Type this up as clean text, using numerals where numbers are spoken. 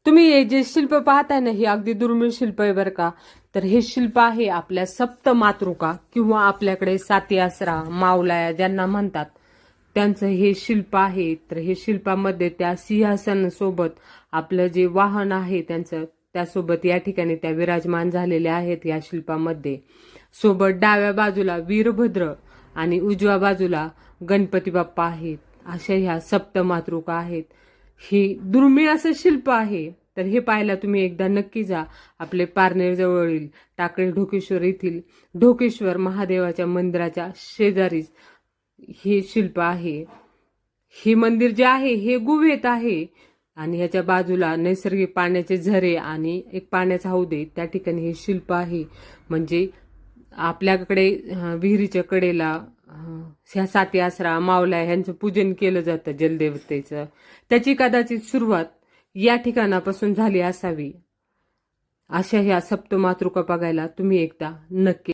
तुम्ही हे जे शिल्प पाहताय ना, हे अगदी दुर्मिळ शिल्प आहे बरं का. तर हे शिल्प आहे आपल्या सप्त मातृका किंवा आपल्याकडे साती आसरा, मावलाया ज्यांना म्हणतात, त्यांचं हे शिल्प आहे. तर हे शिल्पामध्ये त्या सिंहासन सोबत आपलं जे वाहन आहे त्यांचं, त्यासोबत या ठिकाणी त्या विराजमान झालेल्या आहेत या शिल्पामध्ये. सोबत डाव्या बाजूला वीरभद्र आणि उजव्या बाजूला गणपती बाप्पा आहेत. अशा ह्या सप्तमातृका आहेत. ही दुर्मिळ असं शिल्प आहे. तर हे पाहायला तुम्ही एकदा नक्की जा. आपले पारनेर जवळील टाकळी ढोकेश्वर येथील ढोकेश्वर महादेवाच्या मंदिराच्या शेजारीच हे शिल्प आहे. हे मंदिर जे आहे हे गुहेत आहे आणि ह्याच्या बाजूला नैसर्गिक पाण्याचे झरे आणि एक पाण्याचा हौद आहे. त्या ठिकाणी हे शिल्प आहे. म्हणजे आपल्याकडे विहिरीच्या कडेला ह्या साती आसरा, मावला ह्यांचं पूजन केलं जातं जलदेवतेचं. त्याची कदाचित सुरुवात या ठिकाणापासून झाली असावी. अशा ह्या सप्तमातृका बघायला तुम्ही एकदा नक्की